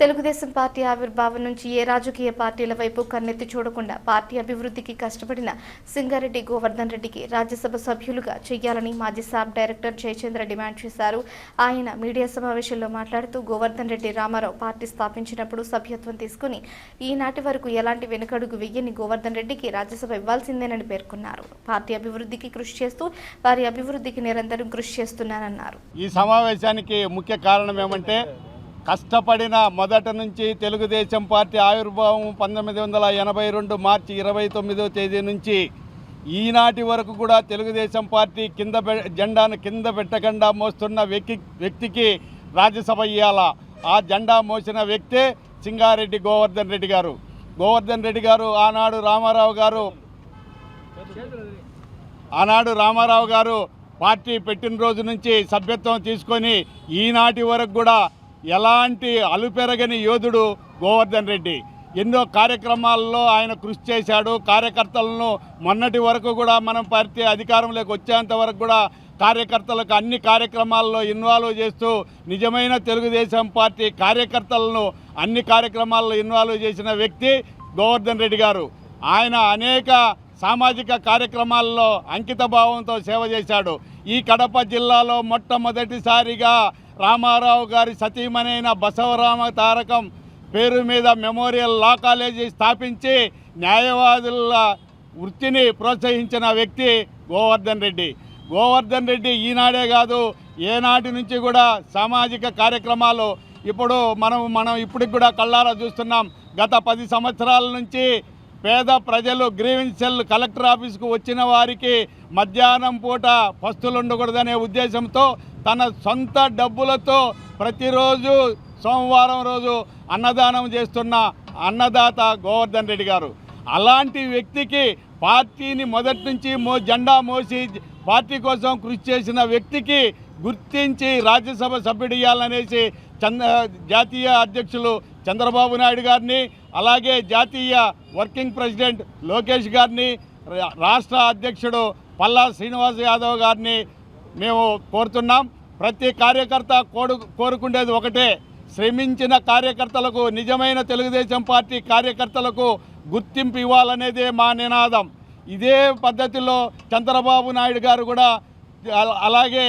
Telugu Desam party ఆవిర్భావం నుంచి ఏ రాజకీయ పార్టీల వైపు కన్నెత్తి చూడకుండా పార్టీ అభివృద్ధికి కష్టపడిన సింగారెడ్డి గోవర్ధన్ రెడ్డికి రాజ్యసభ సభ్యులుగా చేయాలని మాజీ సాబ్ డైరెక్టర్ జయచంద్ర డిమాండ్ చేశారు. ఆయన మీడియా సమావేశంలో మాట్లాడుతూ గోవర్ధన్ రెడ్డి రామారావు పార్టీ స్థాపించినప్పుడు సభ్యత్వం తీసుకుని ఈనాటి వరకు ఎలాంటి వెనుకడుగు వెయ్యని గోవర్ధన్ రెడ్డికి రాజ్యసభ ఇవ్వాల్సిందేనని పేర్కొన్నారు. పార్టీ అభివృద్ధికి కృషి చేస్తూ వారి అభివృద్ధికి నిరంతరం కృషి చేస్తున్నానన్నారు. ఈ సమావేశానికి ముఖ్య కారణం ఏమంటే కష్టపడిన మొదటి నుంచి తెలుగుదేశం పార్టీ ఆవిర్భావం 1982 మార్చి 29వ తేదీ నుంచి ఈనాటి వరకు కూడా తెలుగుదేశం పార్టీ జెండాను కింద పెట్టకుండా మోస్తున్న వ్యక్తికి రాజ్యసభ ఇవ్వాలా. ఆ జెండా మోసిన వ్యక్తే సింగారెడ్డి గోవర్ధన్ రెడ్డి గారు. గోవర్ధన్ రెడ్డి గారు ఆనాడు రామారావు గారు పార్టీ పెట్టిన రోజు నుంచి సభ్యత్వం తీసుకొని ఈనాటి వరకు కూడా ఎలాంటి అలుపెరగని యోధుడు గోవర్ధన్ రెడ్డి. ఎన్నో కార్యక్రమాల్లో ఆయన కృషి చేశాడు. కార్యకర్తలను మొన్నటి వరకు కూడా మనం పార్టీ అధికారంలోకి వచ్చేంత వరకు కూడా కార్యకర్తలకు అన్ని కార్యక్రమాల్లో ఇన్వాల్వ్ చేస్తూ నిజమైన తెలుగుదేశం పార్టీ కార్యకర్తలను అన్ని కార్యక్రమాల్లో ఇన్వాల్వ్ చేసిన వ్యక్తి గోవర్ధన్ రెడ్డి గారు. ఆయన అనేక సామాజిక కార్యక్రమాల్లో అంకిత భావంతో సేవ చేశాడు. ఈ కడప జిల్లాలో మొట్టమొదటిసారిగా రామారావు గారి సతీమణైన బసవరామ తారకం పేరు మీద మెమోరియల్ లా కాలేజీ స్థాపించి న్యాయవాదుల వృత్తిని ప్రోత్సహించిన వ్యక్తి గోవర్ధన్ రెడ్డి. గోవర్ధన్ రెడ్డి ఈనాడే కాదు ఏనాటి నుంచి కూడా సామాజిక కార్యక్రమాలు మనం ఇప్పటికి కూడా కళ్ళారా చూస్తున్నాం. గత 10 సంవత్సరాల నుంచి పేద ప్రజలు గ్రీవెన్స్ సెల్ కలెక్టర్ ఆఫీస్కు వచ్చిన వారికి మధ్యాహ్నం పూట పస్తులు ఉండకూడదనే ఉద్దేశంతో తన సొంత డబ్బులతో ప్రతిరోజు సోమవారం రోజు అన్నదానం చేస్తున్న అన్నదాత గోవర్ధన్ రెడ్డి గారు. అలాంటి వ్యక్తికి పార్టీని మొదటి నుంచి జెండా మోసి పార్టీ కోసం కృషి చేసిన వ్యక్తికి గుర్తించి రాజ్యసభ సభ్యుడు ఇవ్వాలనేసి జాతీయ అధ్యక్షులు చంద్రబాబు నాయుడు గారిని, అలాగే జాతీయ వర్కింగ్ ప్రెసిడెంట్ లోకేష్ గారిని, రాష్ట్ర అధ్యక్షుడు పల్లా శ్రీనివాస్ యాదవ్ గారిని మేము కోరుతున్నాం. ప్రతి కార్యకర్త కోరుకునేది ఒకటే, శ్రమించిన కార్యకర్తలకు, నిజమైన తెలుగుదేశం పార్టీ కార్యకర్తలకు గుర్తింపు ఇవ్వాలనేదే మా నినాదం. ఇదే పద్ధతిలో చంద్రబాబు నాయుడు గారు కూడా అలాగే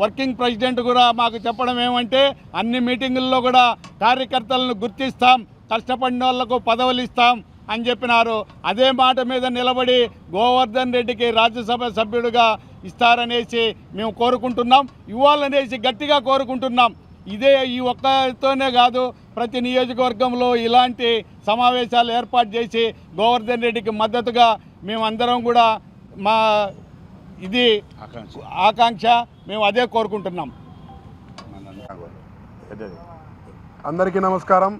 వర్కింగ్ ప్రెసిడెంట్ కూడా మాకు చెప్పడం ఏమంటే అన్ని మీటింగుల్లో కూడా కార్యకర్తలను గుర్తిస్తాం, కష్టపడిన వాళ్లకు పదవులు ఇస్తాం అని చెప్పినారు. అదే మాట మీద నిలబడి గోవర్ధన్ రెడ్డికి రాజ్యసభ సభ్యుడిగా ఇస్తారనేసి మేము కోరుకుంటున్నాం, ఇవ్వాలనేసి గట్టిగా కోరుకుంటున్నాం. ఈ ఒక్కతోనే కాదు, ప్రతి నియోజకవర్గంలో ఇలాంటి సమావేశాలు ఏర్పాటు చేసి గోవర్ధన్ రెడ్డికి మద్దతుగా మేమందరం కూడా మా ఆకాంక్ష మేము అదే కోరుకుంటున్నాం. అందరికీ నమస్కారం.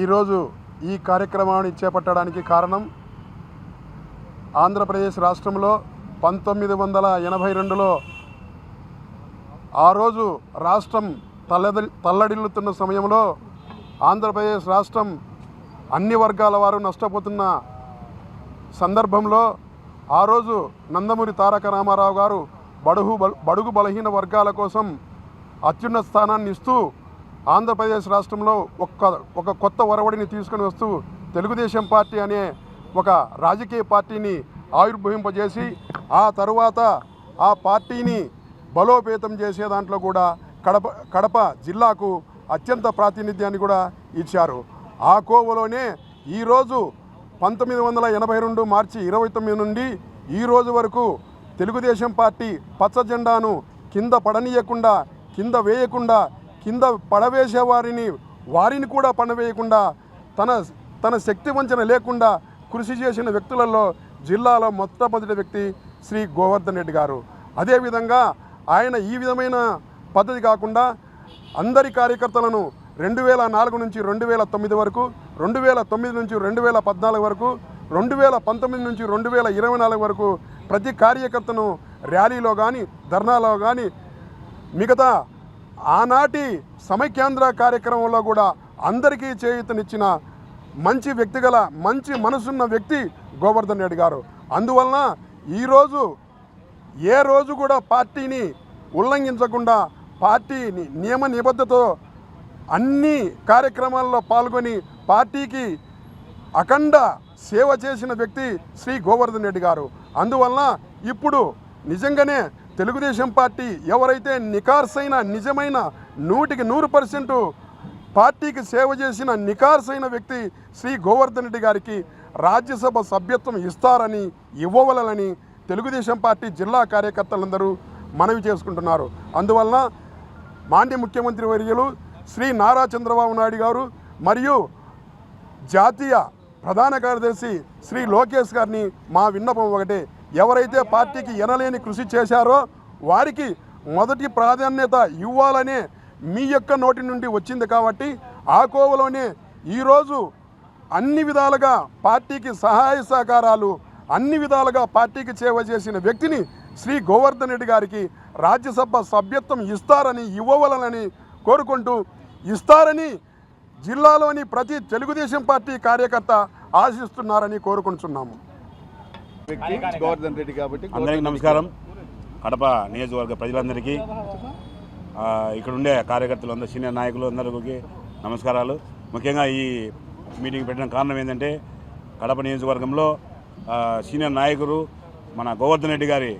ఈరోజు ఈ కార్యక్రమాన్ని చేపట్టడానికి కారణం, ఆంధ్రప్రదేశ్ రాష్ట్రంలో 1982లో ఆ రోజు రాష్ట్రం తల్లడిల్లుతున్న సమయంలో ఆంధ్రప్రదేశ్ రాష్ట్రం అన్ని వర్గాల వారు నష్టపోతున్న సందర్భంలో ఆ రోజు నందమూరి తారక రామారావు గారు బడుగు బలహీన వర్గాల కోసం అత్యున్నత స్థానాన్ని ఇస్తూ ఆంధ్రప్రదేశ్ రాష్ట్రంలో ఒక కొత్త ఒరవడిని తీసుకొని వస్తూ తెలుగుదేశం పార్టీ అనే ఒక రాజకీయ పార్టీని ఆవిర్భవింపజేసి ఆ తరువాత ఆ పార్టీని బలోపేతం చేసే దాంట్లో కూడా కడప జిల్లాకు అత్యంత ప్రాతినిధ్యాన్ని కూడా ఇచ్చారు. ఆ కోవలోనే ఈరోజు 1982 మార్చి 29 నుండి ఈ రోజు వరకు తెలుగుదేశం పార్టీ పచ్చ జెండాను కింద పడనీయకుండా, కింద వేయకుండా, కింద పడవేసే వారిని కూడా పడవేయకుండా తన శక్తి వంచన లేకుండా కృషి చేసిన వ్యక్తులలో జిల్లాలో మొట్టమొదటి వ్యక్తి శ్రీ గోవర్ధన్ రెడ్డి గారు. అదేవిధంగా ఆయన ఈ విధమైన పద్ధతి కాకుండా అందరి కార్యకర్తలను 2004 నుంచి 2009 వరకు, 2009 నుంచి 2014 వరకు, 2019 నుంచి 2024 వరకు ప్రతి కార్యకర్తను ర్యాలీలో కానీ, ధర్నాలో కానీ, మిగతా ఆనాటి సమైక్యాంధ్ర కార్యక్రమంలో కూడా అందరికీ చేయూతనిచ్చిన మంచి వ్యక్తి మంచి మనసున్న వ్యక్తి గోవర్ధన్ రెడ్డి గారు. అందువలన ఈరోజు ఏ రోజు కూడా పార్టీని ఉల్లంఘించకుండా పార్టీ నియమ నిబద్ధతతో అన్ని కార్యక్రమాల్లో పాల్గొని పార్టీకి అఖండ సేవ చేసిన వ్యక్తి శ్రీ గోవర్ధన్ రెడ్డి గారు. అందువలన ఇప్పుడు నిజంగానే తెలుగుదేశం పార్టీ ఎవరైతే నికార్సైన నిజమైన 100% పార్టీకి సేవ చేసిన నికార్సైన వ్యక్తి శ్రీ గోవర్ధన్ రెడ్డి గారికి రాజ్యసభ సభ్యత్వం ఇస్తారని ఇవ్వవలనని తెలుగుదేశం పార్టీ జిల్లా కార్యకర్తలందరూ మనవి చేసుకుంటున్నారు. అందువలన మాండ్య ముఖ్యమంత్రి వర్యులు శ్రీ నారా చంద్రబాబు నాయుడు గారు మరియు జాతీయ ప్రధాన కార్యదర్శి శ్రీ లోకేష్ గారిని మా విన్నపం ఒకటే, ఎవరైతే పార్టీకి ఎనలేని కృషి చేశారో వారికి మొదటి ప్రాధాన్యత ఇవ్వాలనే మీ యొక్క నోటి నుండి వచ్చింది. కాబట్టి ఆ కోవలోనే ఈరోజు అన్ని విధాలుగా పార్టీకి సహాయ సహకారాలు అన్ని విధాలుగా పార్టీకి సేవ చేసిన వ్యక్తిని శ్రీ గోవర్ధన్ రెడ్డి గారికి రాజ్యసభ సభ్యత్వం ఇస్తారని ఇవ్వవలనని కోరుకుంటూ, ఇస్తారని జిల్లాలోని ప్రతి తెలుగుదేశం పార్టీ కార్యకర్త ఆశిస్తున్నారని కోరుకుంటున్నాము. గోవర్ధన్ రెడ్డి కాబట్టి అందరికీ నమస్కారం. కడప నియోజకవర్గ ప్రజలందరికీ, ఇక్కడ ఉండే కార్యకర్తలు అందరూ, సీనియర్ నాయకులు అందరికీ నమస్కారాలు. ముఖ్యంగా ఈ మీటింగ్ పెట్టిన కారణం ఏంటంటే కడప నియోజకవర్గంలో సీనియర్ నాయకులు మన గోవర్ధన్ రెడ్డి గారి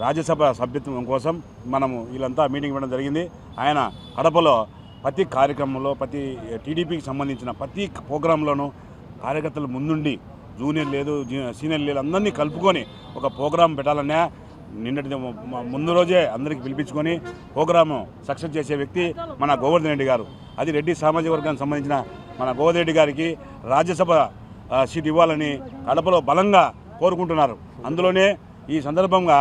రాజ్యసభ సభ్యత్వం కోసం మనము వీళ్ళంతా మీటింగ్ పెట్టడం జరిగింది. ఆయన కడపలో ప్రతి కార్యక్రమంలో ప్రతి టీడీపీకి సంబంధించిన ప్రతి ప్రోగ్రాంలోనూ కార్యకర్తలు ముందుండి జూనియర్ లేదు సీనియర్ లేదు అందరినీ కలుపుకొని ఒక ప్రోగ్రాం పెట్టాలనే నిన్నటి ముందు రోజే అందరికీ పిలిపించుకొని ప్రోగ్రాము సక్సెస్ చేసే వ్యక్తి మన గోవర్ధన్ రెడ్డి గారు. అది రెడ్డి సామాజిక వర్గానికి సంబంధించిన మన గోవర్ధన్ రెడ్డి గారికి రాజ్యసభ సీట్ ఇవ్వాలని కడపలో బలంగా కోరుకుంటున్నారు. అందులోనే ఈ సందర్భంగా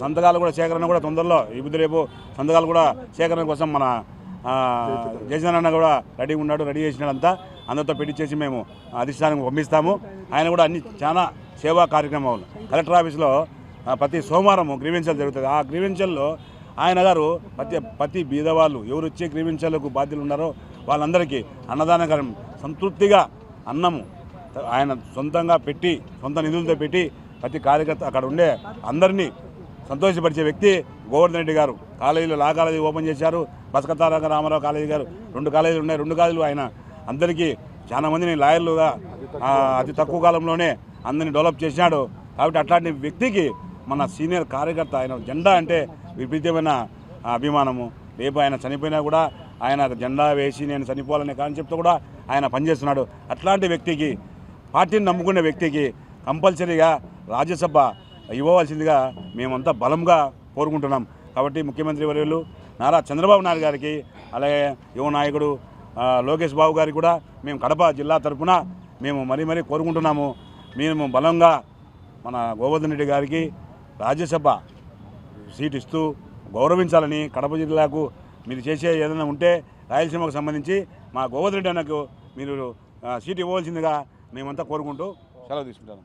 సంతకాలు కూడా సేకరణ కూడా తొందరలో ఈ రేపు సంతకాలు కూడా సేకరణ కోసం మన జయచంద్రన్న కూడా రెడీగా ఉన్నాడు, రెడీ చేసినాడంతా అందరితో పెట్టించేసి మేము అధిష్టానానికి పంపిస్తాము. ఆయన కూడా అన్ని చాలా సేవా కార్యక్రమాలు కలెక్టర్ ఆఫీస్లో ప్రతి సోమవారం గ్రీవెన్షియల్ జరుగుతుంది. ఆ గ్రీవెన్షియల్లో ఆయన గారు ప్రతి బీదవాళ్ళు ఎవరు వచ్చే గ్రీవెన్షియల్కు బాధ్యులు ఉన్నారో వాళ్ళందరికీ అన్నదానకరం సంతృప్తిగా అన్నము ఆయన సొంతంగా పెట్టి సొంత నిధులతో పెట్టి ప్రతి కార్యకర్త అక్కడ ఉండే అందరినీ సంతోషపరిచే వ్యక్తి గోవర్ధన్ రెడ్డి గారు. కాలేజీలో లా కాలేజీ ఓపెన్ చేశారు, బసకతారక రామారావు కాలేజీ గారు 2 కాలేజీలు ఉన్నాయి. 2 కాలేజీలు ఆయన అందరికీ చాలా మందిని లాయర్లుగా అతి తక్కువ కాలంలోనే అందరినీ డెవలప్ చేశాడు. కాబట్టి అట్లాంటి వ్యక్తికి మన సీనియర్ కార్యకర్త ఆయన జెండా అంటే విపరీతమైన అభిమానము. రేపు ఆయన చనిపోయినా కూడా ఆయన జెండా వేసి నేను చనిపోవాలనే కాన్సెప్ట్తో కూడా ఆయన పనిచేస్తున్నాడు. అట్లాంటి వ్యక్తికి పార్టీని నమ్ముకునే వ్యక్తికి కంపల్సరీగా రాజ్యసభ ఇవ్వవలసిందిగా మేమంతా బలంగా కోరుకుంటున్నాం. కాబట్టి ముఖ్యమంత్రి వర్యులు నారా చంద్రబాబు నాయుడు గారికి అలాగే యువ నాయకుడు లోకేష్ బాబు గారికి కూడా మేము కడప జిల్లా తరఫున మేము మరీ కోరుకుంటున్నాము. మేము బలంగా మన గోవర్ధన్ రెడ్డి గారికి రాజ్యసభ సీట్ ఇస్తూ గౌరవించాలని, కడప జిల్లాకు మీరు చేసే ఏదైనా ఉంటే రాయలసీమకు సంబంధించి మా గోవర్ధన్ రెడ్డి అన్నకు మీరు సీట్ ఇవ్వవలసిందిగా మేమంతా కోరుకుంటూ సెలవు తీసుకుంటాము.